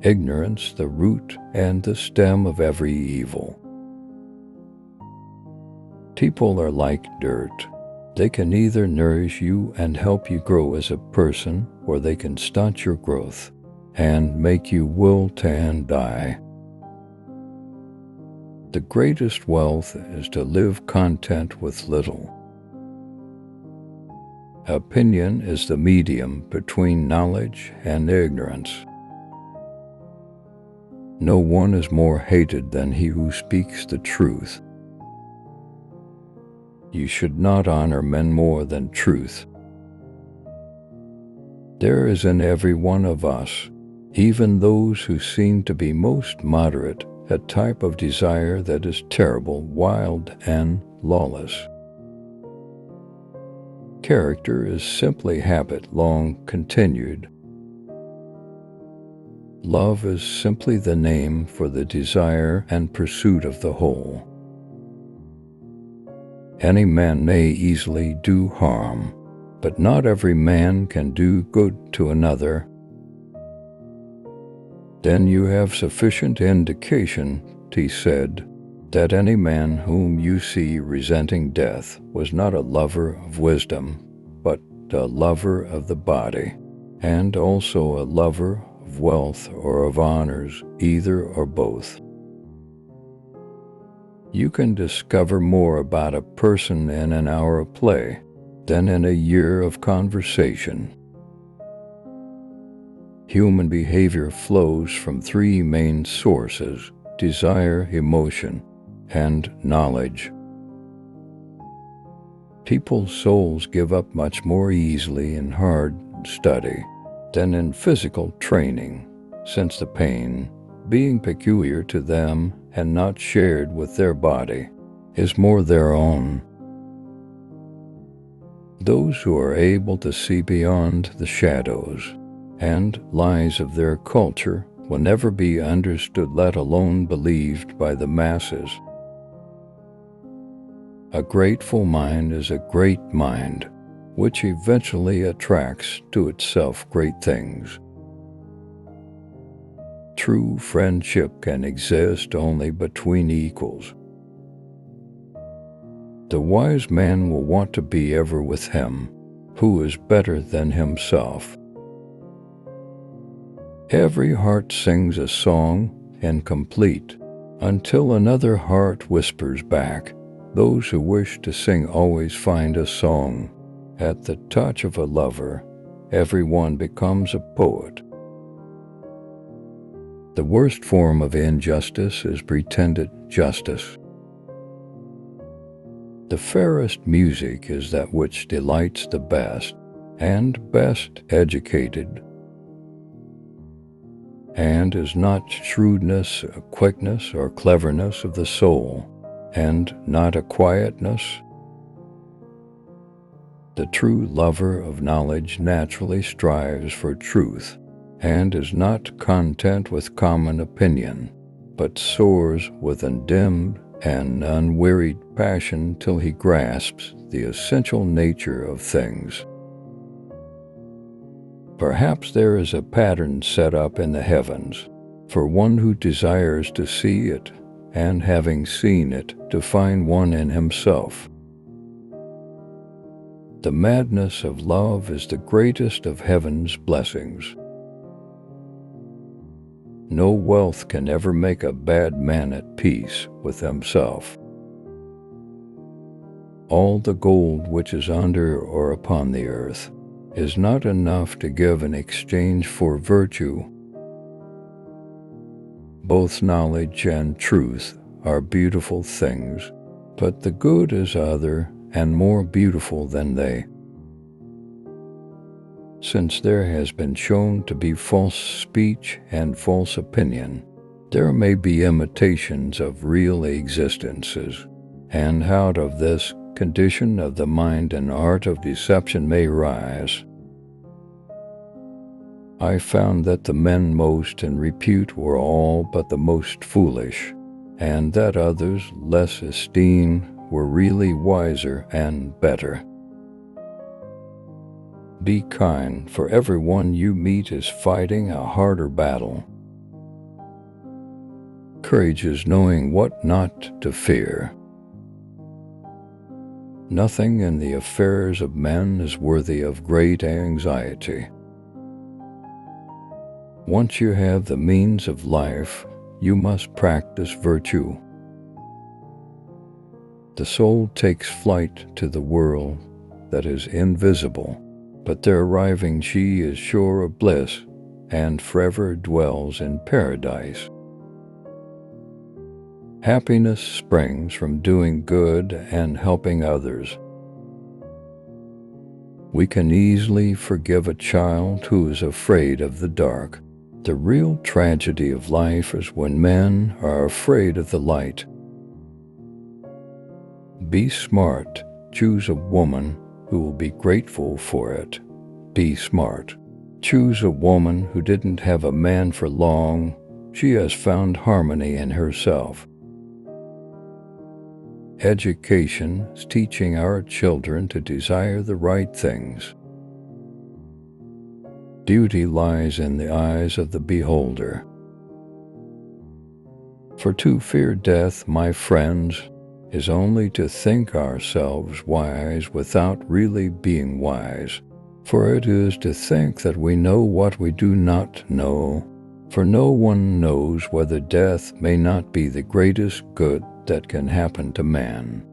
ignorance the root and the stem of every evil. People are like dirt. They can either nourish you and help you grow as a person, or they can stunt your growth and make you wilt and die. The greatest wealth is to live content with little. Opinion is the medium between knowledge and ignorance. No one is more hated than he who speaks the truth. You should not honor men more than truth. There is in every one of us, even those who seem to be most moderate, a type of desire that is terrible, wild, and lawless. Character is simply habit long continued. Love is simply the name for the desire and pursuit of the whole. Any man may easily do harm, but not every man can do good to another. Then you have sufficient indication, he said, that any man whom you see resenting death was not a lover of wisdom, but a lover of the body, and also a lover of wealth or of honors, either or both. You can discover more about a person in an hour of play than in a year of conversation. Human behavior flows from three main sources: desire, emotion, and knowledge. People's souls give up much more easily in hard study than in physical training, since the pain, being peculiar to them and not shared with their body, is more their own. Those who are able to see beyond the shadows and lies of their culture will never be understood, let alone believed by the masses. A grateful mind is a great mind, which eventually attracts to itself great things. True friendship can exist only between equals. The wise man will want to be ever with him who is better than himself. Every heart sings a song incomplete until another heart whispers back. Those who wish to sing always find a song. At the touch of a lover, everyone becomes a poet. The worst form of injustice is pretended justice. The fairest music is that which delights the best and best educated, and is not shrewdness, quickness, or cleverness of the soul, and not a quietness. The true lover of knowledge naturally strives for truth, and is not content with common opinion, but soars with undimmed and unwearied passion till he grasps the essential nature of things. Perhaps there is a pattern set up in the heavens for one who desires to see it, and having seen it, to find one in himself. The madness of love is the greatest of heaven's blessings. No wealth can ever make a bad man at peace with himself. All the gold which is under or upon the earth is not enough to give in exchange for virtue. Both knowledge and truth are beautiful things, but the good is other and more beautiful than they. Since there has been shown to be false speech and false opinion, there may be imitations of real existences, and out of this condition of the mind an art of deception may rise. I found that the men most in repute were all but the most foolish, and that others less esteemed were really wiser and better. Be kind, for everyone you meet is fighting a harder battle. Courage is knowing what not to fear. Nothing in the affairs of men is worthy of great anxiety. Once you have the means of life, you must practice virtue. The soul takes flight to the world that is invisible, but there arriving she is sure of bliss and forever dwells in paradise. Happiness springs from doing good and helping others. We can easily forgive a child who is afraid of the dark. The real tragedy of life is when men are afraid of the light. Be smart. Choose a woman who will be grateful for it. Be smart. Choose a woman who didn't have a man for long. She has found harmony in herself. Education is teaching our children to desire the right things. Duty lies in the eyes of the beholder. For to fear death, my friends, is only to think ourselves wise without really being wise. For it is to think that we know what we do not know. For no one knows whether death may not be the greatest good that can happen to man.